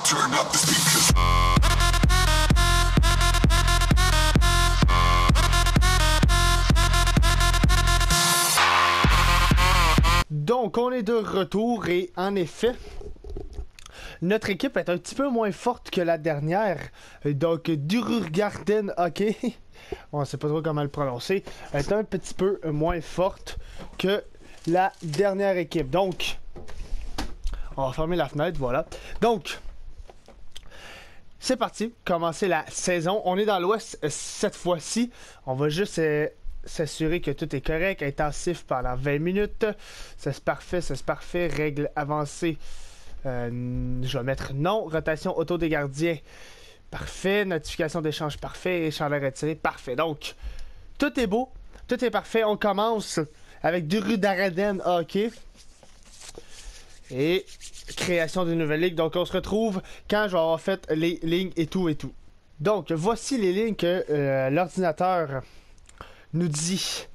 Turn up the speakers. Donc, on est de retour et en effet, notre équipe est un petit peu moins forte que la dernière. Donc, Djurgården hockey, on ne sait pas trop comment le prononcer, est un petit peu moins forte que la dernière équipe. Donc, on va fermer la fenêtre, voilà. Donc, c'est parti, commencer la saison. On est dans l'Ouest cette fois-ci. On va juste s'assurer que tout est correct. Intensif pendant 20 minutes. Ça c'est parfait. Règles avancées. Je vais mettre non. Rotation auto des gardiens. Parfait. Notification d'échange. Parfait. Échange retiré. Parfait. Donc, tout est beau. Tout est parfait. On commence avec Djurgården hockey. Et création d'une nouvelle ligue. Donc, on se retrouve quand je vais avoir fait les lignes et tout. Donc, voici les lignes que l'ordinateur nous dit,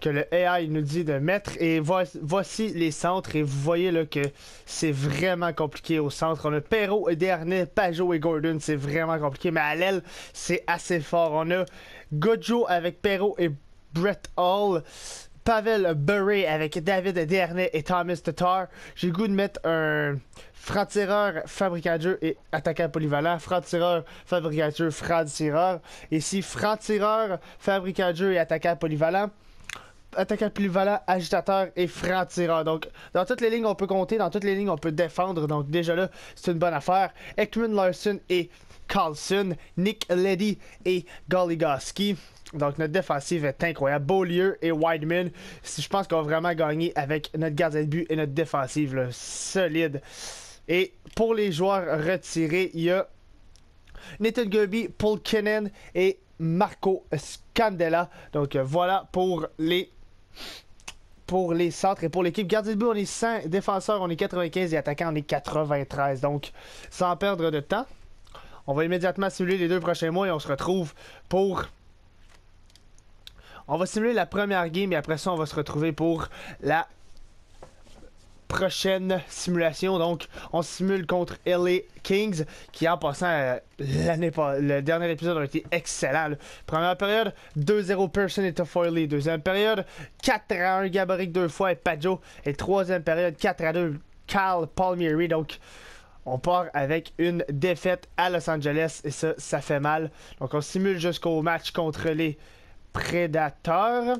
que le AI nous dit de mettre. Et voici les centres. Et vous voyez là que c'est vraiment compliqué au centre. On a Perreault et Desharnais, Pajot et Gordon. C'est vraiment compliqué. Mais à l'aile, c'est assez fort. On a Godjo avec Perreault et Brett Hall. Pavel Bure avec David Desharnais et Thomas Tatar. J'ai le goût de mettre un franc-tireur, fabricant de jeu et attaquant polyvalent. Franc-tireur, fabricant de jeu, franc-tireur. Ici, franc-tireur, fabricant de jeu et attaquant polyvalent. Attaquant polyvalent, agitateur et franc-tireur. Donc, dans toutes les lignes, on peut compter. Dans toutes les lignes, on peut défendre. Donc, déjà là, c'est une bonne affaire. Ekman Larson et Carlson. Nick Leddy et Goligoski. Donc, notre défensive est incroyable. Beaulieu et Wideman. Je pense qu'on va vraiment gagner avec notre gardien de but et notre défensive là, solide. Et pour les joueurs retirés, il y a Nathan Gurby, Paul Kinnan et Marco Scandella. Donc, voilà pour les centres. Et pour l'équipe gardien de but, on est 100 défenseurs, on est 95 et attaquants, on est 93. Donc, sans perdre de temps, on va immédiatement simuler les 2 prochains mois et on se retrouve pour... On va simuler la première game et après ça, on va se retrouver pour la prochaine simulation. Donc, on simule contre LA Kings qui, en passant, le dernier épisode a été excellent. Là. Première période, 2-0 Pearson et Toffoli. Deuxième période, 4-1 Gaborik 2 fois et Pajot. Et troisième période, 4-2 Kyle Palmieri. Donc, on part avec une défaite à Los Angeles et ça fait mal. Donc, on simule jusqu'au match contre les Prédateurs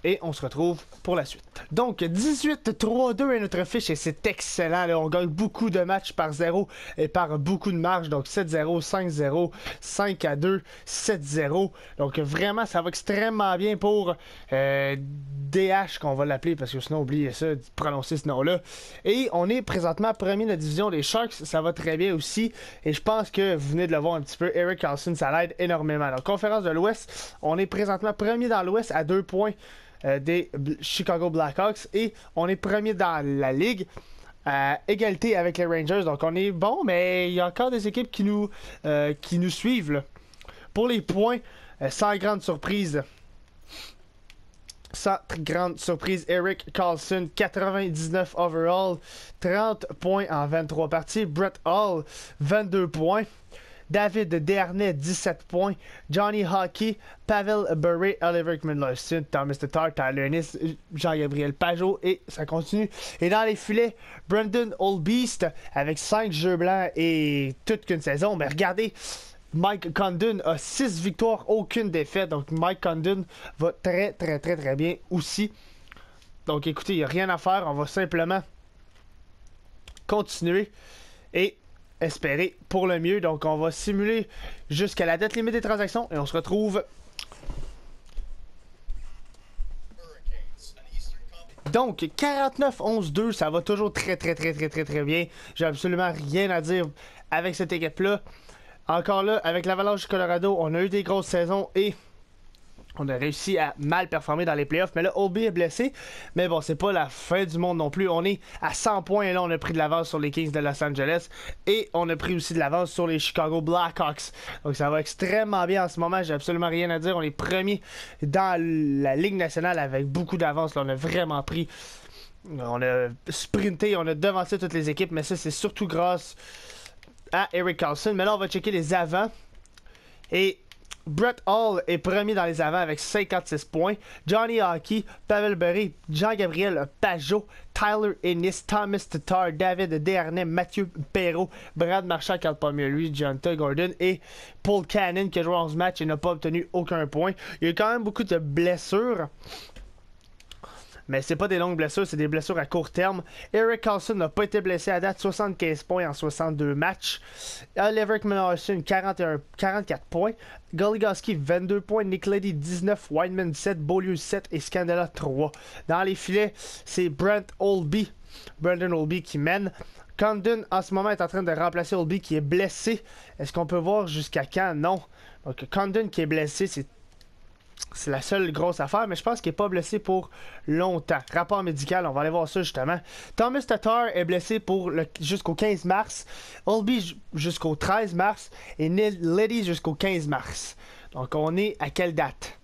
et on se retrouve pour la suite. Donc 18-3-2 est notre fiche et c'est excellent. Là. On gagne beaucoup de matchs par 0 et par beaucoup de marge. Donc 7-0, 5-0, 5-2, 7-0. Donc vraiment ça va extrêmement bien pour DH qu'on va l'appeler parce que sinon oubliez ça, de prononcer ce nom-là. Et on est présentement premier de la division des Sharks. Ça va très bien aussi. Et je pense que vous venez de le voir un petit peu. Erik Karlsson, ça l'aide énormément. Donc conférence de l'Ouest, on est présentement premier dans l'Ouest à 2 points des Chicago Blackhawks et on est premier dans la ligue à égalité avec les Rangers. Donc on est bon, mais il y a encore des équipes qui nous suivent là. Pour les points, sans grande surprise, Erik Karlsson 99 overall, 30 points en 23 parties. Brett Hall 22 points. David Desharnais, 17 points. Johnny Hockey, Pavel Bure, Oliver Ekman-Larsson, Thomas Tatar, Tyler Ennis, Jean-Gabriel Pajot et ça continue. Et dans les filets, Brandon Oldbeast avec 5 jeux blancs et toute qu'une saison. Mais regardez, Mike Condon a 6 victoires, aucune défaite. Donc Mike Condon va très bien aussi. Donc écoutez, il n'y a rien à faire. On va simplement continuer et espérer pour le mieux. Donc on va simuler jusqu'à la date limite des transactions et on se retrouve. Donc 49-11-2, ça va toujours très bien. J'ai absolument rien à dire avec cette équipe là. Encore là, avec l'Avalanche du Colorado, on a eu des grosses saisons et on a réussi à mal performer dans les playoffs. Mais là, Obi est blessé. Mais bon, c'est pas la fin du monde non plus. On est à 100 points et là, on a pris de l'avance sur les Kings de Los Angeles. Et on a pris aussi de l'avance sur les Chicago Blackhawks. Donc ça va extrêmement bien en ce moment. J'ai absolument rien à dire. On est premier dans la Ligue nationale avec beaucoup d'avance. Là, on a vraiment pris... On a sprinté, on a devancé toutes les équipes. Mais ça, c'est surtout grâce à Erik Karlsson. Mais là, on va checker les avants. Et Brett Hull est premier dans les avants avec 56 points. Johnny Hockey, Pavel Bure, Jean-Gabriel Pageau, Tyler Ennis, Thomas Tatar, David Desharnais, Mathieu Perreault, Brad Marchand qui a pas mieux lui, Jonathan Gordon et Paul Cannon qui a joué 11 matchs et n'a pas obtenu aucun point. Il y a eu quand même beaucoup de blessures. Mais c'est pas des longues blessures, c'est des blessures à court terme. Erik Karlsson n'a pas été blessé à date, 75 points en 62 matchs. Oliver Ekman-Larsson, 44 points. Goligoski, 22 points. Nick Leddy, 19. Wideman, 17. Beaulieu, 7. Et Scandella, 3. Dans les filets, c'est Brandon Oldby qui mène. Condon, en ce moment, est en train de remplacer Oldby qui est blessé. Est-ce qu'on peut voir jusqu'à quand? Non. Donc, Condon qui est blessé, c'est la seule grosse affaire, mais je pense qu'il n'est pas blessé pour longtemps. Rapport médical, on va aller voir ça justement. Thomas Tatar est blessé jusqu'au 15 mars. Oldby jusqu'au 13 mars. Et Leddy jusqu'au 15 mars. Donc on est à quelle date?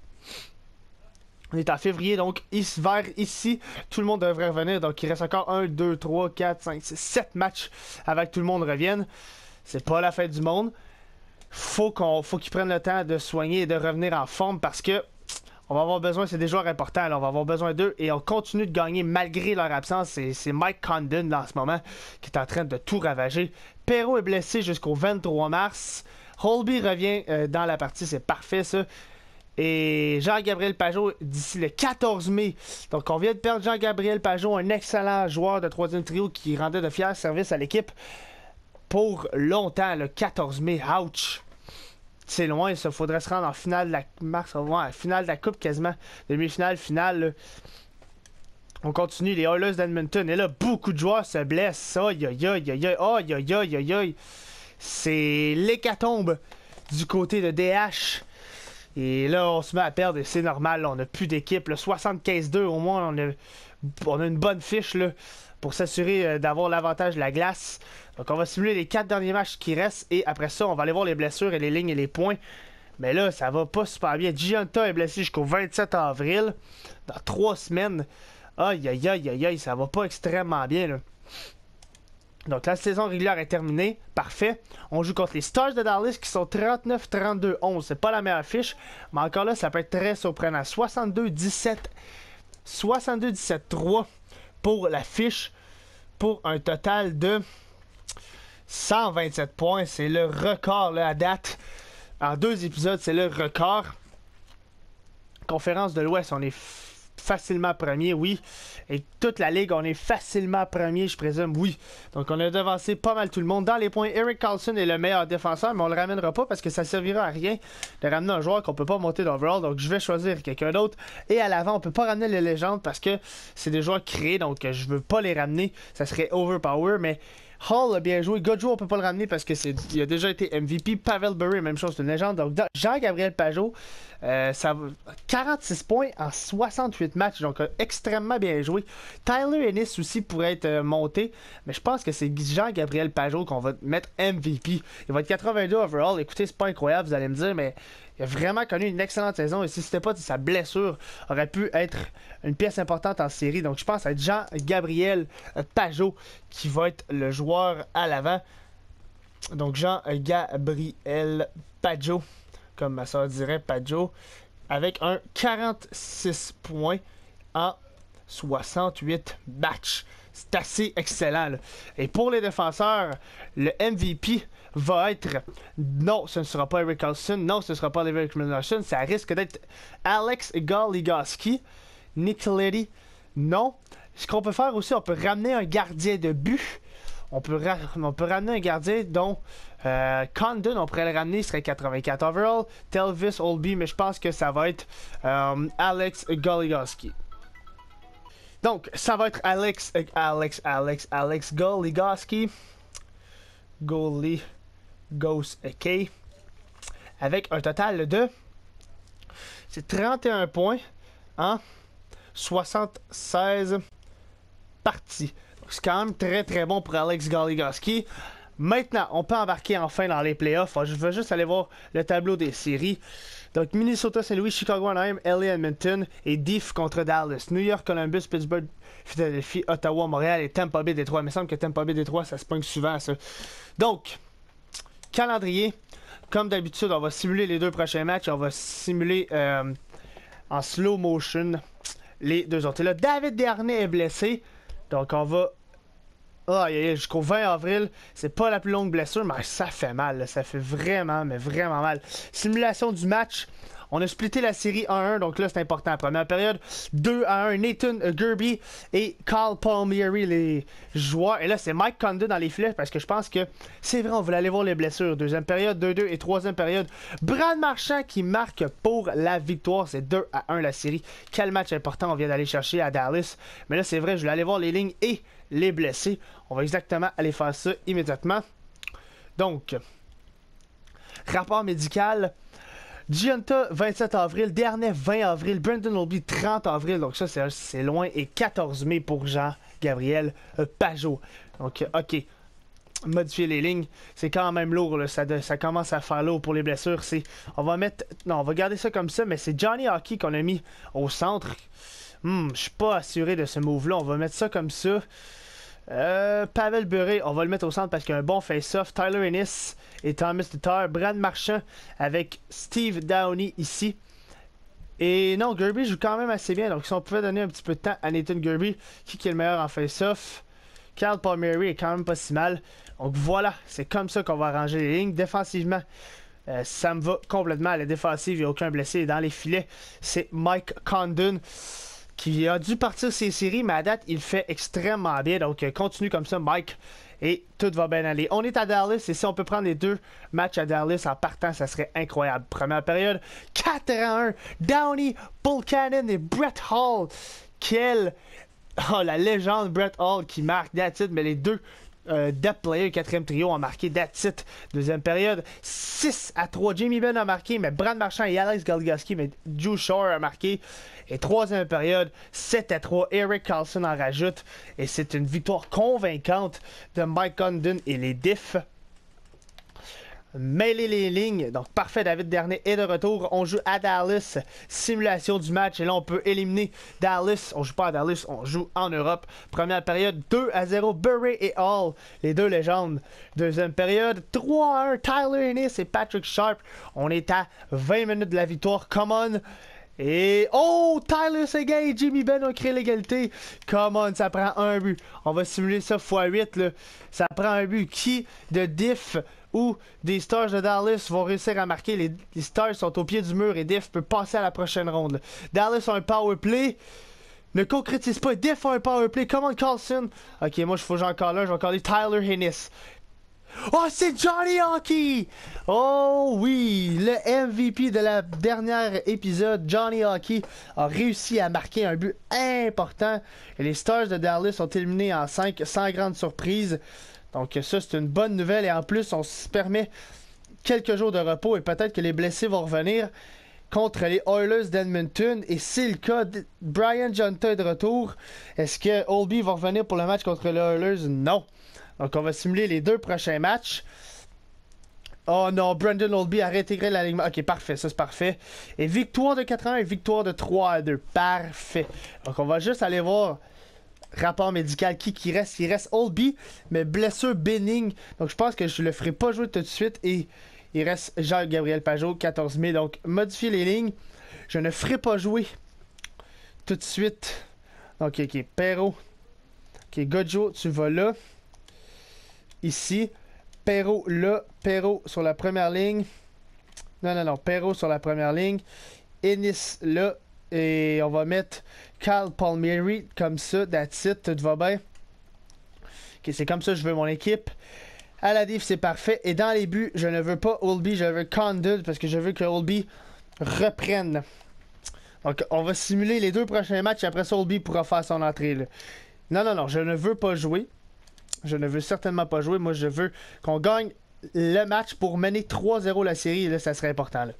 On est en février, donc vers ici, tout le monde devrait revenir. Donc il reste encore 1, 2, 3, 4, 5, 6, 7 matchs avant que tout le monde revienne. C'est pas la fête du monde. Faut qu'ils prennent le temps de soigner et de revenir en forme parce que on va avoir besoin, c'est des joueurs importants, alors on va avoir besoin d'eux et on continue de gagner malgré leur absence. C'est Mike Condon là, en ce moment qui est en train de tout ravager. Perreault est blessé jusqu'au 23 mars. Holby revient dans la partie, c'est parfait ça. Et Jean-Gabriel Pageau d'ici le 14 mai. Donc on vient de perdre Jean-Gabriel Pageau, un excellent joueur de troisième trio qui rendait de fiers services à l'équipe pour longtemps, le 14 mai. Ouch! C'est loin, ça. Faudrait se rendre en finale de la finale de la Coupe quasiment. Demi-finale, finale. Là. On continue, les Oilers d'Edmonton. Et là, beaucoup de joueurs se blessent. Aïe, aïe, aïe, aïe, aïe, aïe, aïe, aïe, aïe. C'est l'hécatombe du côté de DH. Et là, on se met à perdre et c'est normal. Là, on n'a plus d'équipe. 75-2 au moins, on a une bonne fiche là, pour s'assurer d'avoir l'avantage de la glace. Donc on va simuler les 4 derniers matchs qui restent et après ça, on va aller voir les blessures et les lignes et les points. Mais là, ça va pas super bien. Gianta est blessé jusqu'au 27 avril. Dans 3 semaines. Aïe, aïe, aïe, aïe, aïe, ça va pas extrêmement bien, là. Donc la saison régulière est terminée. Parfait. On joue contre les Stars de Dallas qui sont 39-32-11. C'est pas la meilleure fiche. Mais encore là, ça peut être très surprenant. 62-17. 62-17-3 pour la fiche. Pour un total de 127 points. C'est le record là, à date. En 2 épisodes, c'est le record. Conférence de l'Ouest, on est facilement premier, oui. Et toute la ligue, on est facilement premier, je présume, oui. Donc on a devancé pas mal tout le monde. Dans les points, Erik Karlsson est le meilleur défenseur, mais on le ramènera pas parce que ça servira à rien de ramener un joueur qu'on peut pas monter d'overall. Donc je vais choisir quelqu'un d'autre. Et à l'avant, on peut pas ramener les légendes parce que c'est des joueurs créés, donc je veux pas les ramener. Ça serait overpower, mais Hall a bien joué. Godjo, on peut pas le ramener parce qu'il a déjà été MVP. Pavel Bure, même chose, c'est une légende. Donc, Jean-Gabriel Pageau, ça 46 points en 68 matchs. Donc, extrêmement bien joué. Tyler Ennis aussi pourrait être monté. Mais je pense que c'est Jean-Gabriel Pageau qu'on va mettre MVP. Il va être 82 overall. Écoutez, c'est pas incroyable, vous allez me dire, mais il a vraiment connu une excellente saison. Et si c'était pas de sa blessure, aurait pu être une pièce importante en série. Donc, je pense à Jean-Gabriel Pageau qui va être le joueur à l'avant. Donc, Jean-Gabriel Pageau, comme ma soeur dirait, Pageau, avec un 46 points en 68 matchs. C'est assez excellent, là. Et pour les défenseurs, le MVP va être... Non, ce ne sera pas Erik Karlsson. Non, ce ne sera pas Oliver Ekman-Larsson. Ça risque d'être Alex Goligoski. Nick Leddy. Non. Ce qu'on peut faire aussi, on peut ramener un gardien de but. On peut ramener un gardien dont Condon, on pourrait le ramener, il serait 84 overall. Telvis Oldby, mais je pense que ça va être Alex Goligoski. Donc, ça va être Alex Goligoski. Goligoski. Avec un total de... C'est 31 points en 76 parties. C'est quand même très très bon pour Alex Goligoski. Maintenant, on peut embarquer enfin dans les playoffs. Je veux juste aller voir le tableau des séries. Donc, Minnesota, Saint-Louis, Chicago, Anaheim, LA, Edmonton et Diff contre Dallas. New York, Columbus, Pittsburgh, Philadelphie, Ottawa, Montréal et Tampa Bay, Détroit. Il me semble que Tampa Bay, Détroit, ça se pogne souvent, ça. Donc, calendrier. Comme d'habitude, on va simuler les 2 prochains matchs. On va simuler en slow motion les 2 autres. Et là, David Desharnais est blessé. Donc, on va... jusqu'au 20 avril. C'est pas la plus longue blessure, mais ça fait mal. Là. Ça fait vraiment, mais vraiment mal. Simulation du match. On a splitté la série 1-1, donc là c'est important. Première période, 2-1, Nathan Gerby et Kyle Palmieri, les joueurs. Et là c'est Mike Condon dans les filets parce que je pense que c'est vrai, on voulait aller voir les blessures. Deuxième période, 2-2 et troisième période, Brad Marchand qui marque pour la victoire. C'est 2-1 la série. Quel match important on vient d'aller chercher à Dallas. Mais là c'est vrai, je voulais aller voir les lignes et les blessés. On va exactement aller faire ça immédiatement. Donc, rapport médical. Giunta, 27 avril. Dernier 20 avril. Brendan Olby, 30 avril. Donc ça, c'est loin. Et 14 mai pour Jean-Gabriel Pageau. Donc, OK. Modifier les lignes. C'est quand même lourd. Là. Ça commence à faire lourd pour les blessures. On va mettre... Non, on va garder ça comme ça. Mais c'est Johnny Hockey qu'on a mis au centre. Je suis pas assuré de ce move-là. On va mettre ça comme ça. Pavel Bure, on va le mettre au centre parce qu'il y a un bon face-off. Tyler Ennis et Thomas Tatar. Brad Marchand avec Steve Downey ici. Et non, Gerby joue quand même assez bien. Donc si on pouvait donner un petit peu de temps à Nathan Gerby, qui est le meilleur en face-off. Kyle Palmieri est quand même pas si mal. Donc voilà, c'est comme ça qu'on va arranger les lignes. Défensivement, ça me va complètement à la défensive. Il n'y a aucun blessé dans les filets. C'est Mike Condon qui a dû partir ses séries, mais à date, il fait extrêmement bien. Donc, continue comme ça, Mike, et tout va bien aller. On est à Dallas, et si on peut prendre les 2 matchs à Dallas en partant, ça serait incroyable. Première période, 4-1, Downey, Buchanan et Brett Hall. Quelle... Oh, la légende Brett Hall qui marque, that's it, mais les 2 depth players, 4e trio ont marqué, that's it. Deuxième période, 6-3, Jamie Benn a marqué, mais Brad Marchand et Alex Goligoski, mais Drew Shore a marqué. Et troisième période, 7-3, Eric Carlson en rajoute. Et c'est une victoire convaincante de Mike Condon et les diffs. Mêler les lignes, donc parfait, David Desharnais est de retour. On joue à Dallas, simulation du match. Et là, on peut éliminer Dallas. On joue pas à Dallas, on joue en Europe. Première période, 2-0, Burry et Hall, les 2 légendes. Deuxième période, 3-1, Tyler Ennis et Patrick Sharp. On est à 20 minutes de la victoire, come on. Et oh, Tyler Seguin et Jimmy Benn ont créé l'égalité. Come on, ça prend un but. On va simuler ça x8 là. Ça prend un but. Qui de diff ou des Stars de Dallas vont réussir à marquer? Les Stars sont au pied du mur et diff peut passer à la prochaine ronde. Dallas a un power play. Ne concrétise pas. Diff a un power play. Come on, Carlson. Ok, moi, il faut que j'en cale un. Je vais caler Tyler Ennis. Oh, c'est Johnny Hockey! Oh oui, le MVP de la dernière épisode, Johnny Hockey, a réussi à marquer un but important. Et les Stars de Dallas sont éliminés en 5 sans grande surprise. Donc ça, c'est une bonne nouvelle. Et en plus, on se permet quelques jours de repos et peut-être que les blessés vont revenir contre les Oilers d'Edmonton. Et c'est le cas, Brian Giunta est de retour. Est-ce que Olby va revenir pour le match contre les Oilers? Non. Donc, on va simuler les 2 prochains matchs. Oh non, Brendan Olby a réintégré l'alignement. Ok, parfait, ça c'est parfait. Et victoire de 4-1 et victoire de 3-2. Parfait. Donc, on va juste aller voir rapport médical qui reste. Il reste Olby, mais blessure bénigne. Donc, je pense que je le ferai pas jouer tout de suite. Et il reste Jean-Gabriel Pageau, 14 mai. Donc, modifier les lignes. Je ne ferai pas jouer tout de suite. Donc, ok, Perrault. Ok, Godjo, tu vas là. Ici, Perrault là, Perrault sur la première ligne. Non, Perrault sur la première ligne. Ennis là. Et on va mettre Kyle Palmieri comme ça. That's it, tout va bien. Ok, c'est comme ça que je veux mon équipe. À la diff, c'est parfait. Et dans les buts, je ne veux pas Olby, je veux Condon parce que je veux que Olby reprenne. Donc, on va simuler les 2 prochains matchs et après ça, Olby pourra faire son entrée. Là. Non, je ne veux pas jouer. Je ne veux certainement pas jouer. Moi, je veux qu'on gagne le match pour mener 3-0 la série. Et là, ça serait important. Là.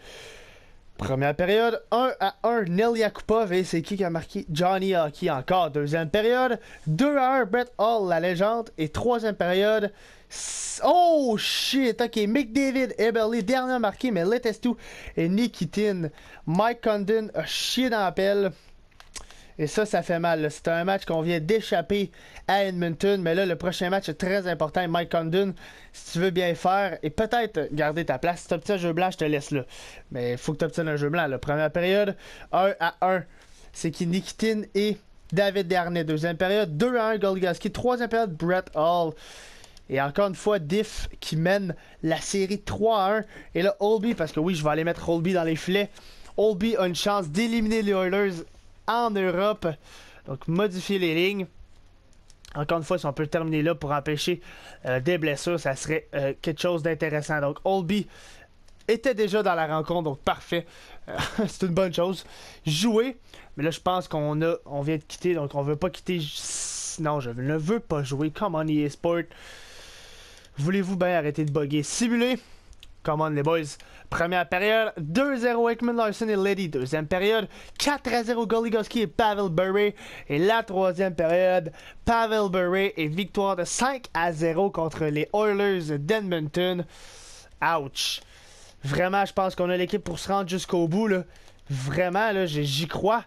Première période, 1-1, Neil Yakupov. Et c'est qui a marqué? Johnny Hockey encore. Deuxième période, 2-1, Brett Hall, la légende. Et troisième période, oh shit, ok, McDavid, Eberle, dernier marqué, mais Letestu et Nikitin. Mike Condon a chié dans la pelle. Et ça fait mal. C'était un match qu'on vient d'échapper à Edmonton. Mais là, le prochain match est très important. Mike Condon, si tu veux bien faire et peut-être garder ta place. Si tu obtiens un jeu blanc, je te laisse là. Mais il faut que tu obtiennes un jeu blanc. La première période, 1-1. C'est qui Nikitin et David Desharnais. Deuxième période, 2-1. Goligoski. Troisième période, Brett Hall. Et encore une fois, Diff qui mène la série 3-1. Et là, Holtby, parce que oui, je vais aller mettre Holtby dans les filets. Holtby a une chance d'éliminer les Oilers en Europe. Donc, modifier les lignes. Encore une fois, si on peut terminer là pour empêcher des blessures, ça serait quelque chose d'intéressant. Donc, Holtby était déjà dans la rencontre, donc parfait. C'est une bonne chose. Jouer, mais là, je pense qu'on vient de quitter, donc on veut pas quitter. Non, je ne veux pas jouer. Come on, EA Sport. Voulez-vous bien arrêter de bugger? Simuler. Come on, les boys. Première période, 2-0 Ekman Larson et Leddy. Deuxième période, 4-0 Goligoski et Pavel Bure. Et la troisième période, Pavel Bure et victoire de 5-0 contre les Oilers d'Edmonton. Ouch. Vraiment, je pense qu'on a l'équipe pour se rendre jusqu'au bout, là. Vraiment, là, j'y crois.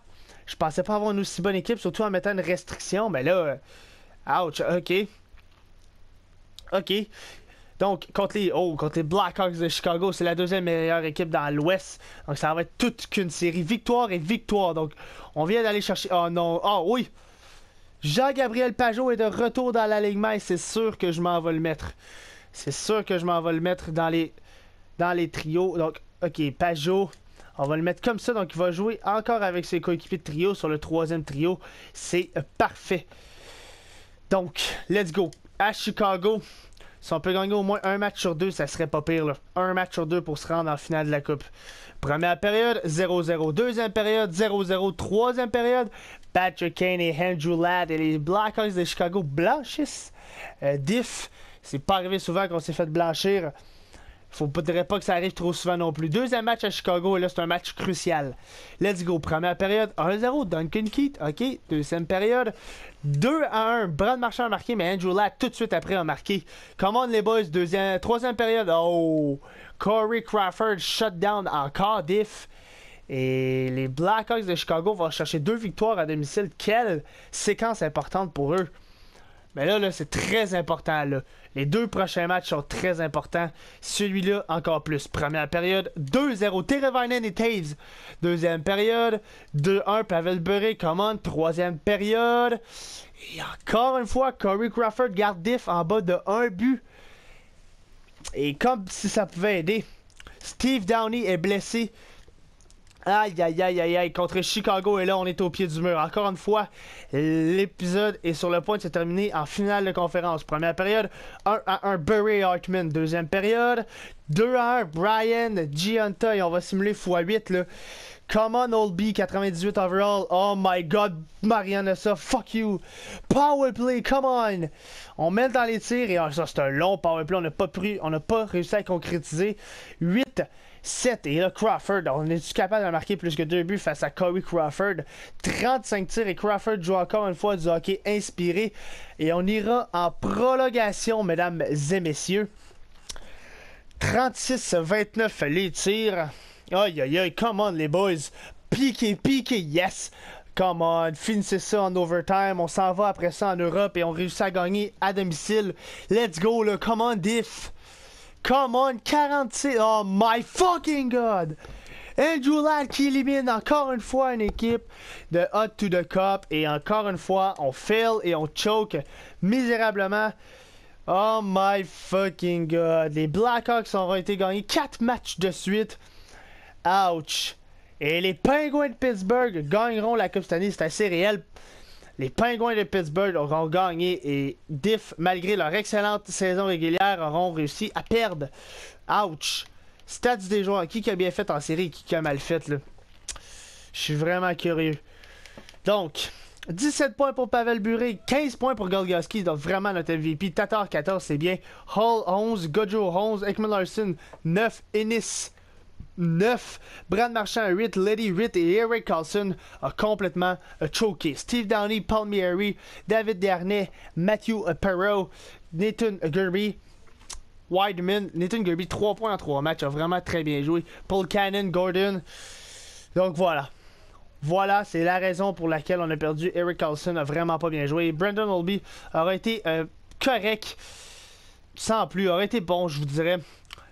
Je pensais pas avoir une aussi bonne équipe, surtout en mettant une restriction. Mais là, ouch, ok. Ok. Donc, contre les Blackhawks de Chicago, c'est la deuxième meilleure équipe dans l'Ouest. Donc, ça va être toute qu'une série. Victoire et victoire. Donc, on vient d'aller chercher... Oh non. Oh oui. Jean-Gabriel Pageau est de retour dans l'alignement et c'est sûr que je m'en vais le mettre. C'est sûr que je m'en vais le mettre dans les trios. Donc, ok, Pageau... On va le mettre comme ça, donc il va jouer encore avec ses coéquipiers de trio sur le troisième trio. C'est parfait. Donc, let's go. À Chicago, si on peut gagner au moins un match sur deux, ça serait pas pire, là. Un match sur deux pour se rendre en finale de la Coupe. Première période, 0-0. Deuxième période, 0-0. Troisième période, Patrick Kane et Andrew Ladd et les Blackhawks de Chicago blanchissent. Diff, c'est pas arrivé souvent qu'on s'est fait blanchir. Faudrait pas que ça arrive trop souvent non plus. Deuxième match à Chicago, et là, c'est un match crucial. Let's go. Première période, 1-0, Duncan Keith. OK. Deuxième période, 2-1. Brad Marchand a marqué, mais Andrew Ladd, tout de suite après, a marqué. Come on, les boys. Troisième période, oh. Corey Crawford, shutdown encore, Diff. Et les Blackhawks de Chicago vont chercher 2 victoires à domicile. Quelle séquence importante pour eux. Mais là, c'est très important, là. Les 2 prochains matchs sont très importants. Celui-là, encore plus. Première période, 2-0. Teravainen et Taves. Deuxième période, 2-1. Pavel Bure, come on. Troisième période. Et encore une fois, Corey Crawford garde Diff en bas de 1 but. Et comme si ça pouvait aider, Steve Downey est blessé. Aïe, aïe, aïe, aïe, aïe, contre Chicago, et là, on est au pied du mur. Encore une fois, l'épisode est sur le point de se terminer en finale de conférence. Première période, 1-1, Burry Hartman. Deuxième période, 2-1, Brian Giunta, et on va simuler x8, là. Come on, Holtby, 98 overall. Oh my god, Marianne, ça, fuck you. Power play, come on. On met dans les tirs, et ça, c'est un long power play. On n'a pas réussi à concrétiser. 8-7, et là, Crawford, on est-tu capable de marquer plus que 2 buts face à Corey Crawford? 35 tirs, et Crawford joue encore une fois du hockey inspiré. Et on ira en prolongation, mesdames et messieurs. 36-29 les tirs. Aïe aïe aïe, come on les boys. Piqué, yes. Come on, finissez ça en overtime. On s'en va après ça en Europe et on réussit à gagner à domicile. Let's go là, come on Diff. Come on, 46. Oh my fucking god. Andrew Ladd qui élimine encore une fois une équipe de Hot to the Cup. Et encore une fois, on fail et on choke misérablement. Oh my fucking god. Les Blackhawks auront été gagnés 4 matchs de suite. Ouch. Et les Penguins de Pittsburgh gagneront la Coupe cette année. C'est assez réel. Les Penguins de Pittsburgh auront gagné et Diff, malgré leur excellente saison régulière, auront réussi à perdre. Ouch. Stats des joueurs. Qui a bien fait en série et qui a mal fait, là? Je suis vraiment curieux. Donc, 17 points pour Pavel Bure, 15 points pour Goligoski, donc vraiment notre MVP. Tatar 14, c'est bien. Hall 11, Gaudreau 11, Ekman Larson 9, Ennis 9, Brad Marchand 8, Leddy 8 et Eric Carlson a complètement choqué. Steve Downey, Palmieri, David Desharnais, Matthew Perreault, Nathan Gerby, Wideman, Nathan Gerby 3 points en 3 matchs, a vraiment très bien joué. Paul Cannon, Gordon. Donc voilà. Voilà, c'est la raison pour laquelle on a perdu. Erik Karlsson a vraiment pas bien joué. Brendan Oldby aurait été correct, sans plus, aurait été bon, je vous dirais.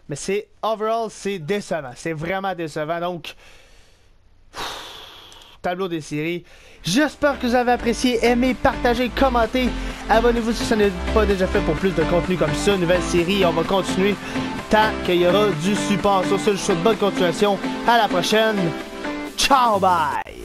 Mais c'est, overall, c'est décevant. C'est vraiment décevant. Donc, tableau des séries. J'espère que vous avez apprécié, aimé, partagé, commenté. Abonnez-vous si ce n'est pas déjà fait pour plus de contenu comme ça. Nouvelle série, on va continuer tant qu'il y aura du support. Sur ce, je vous souhaite bonne continuation. À la prochaine. Ciao, bye!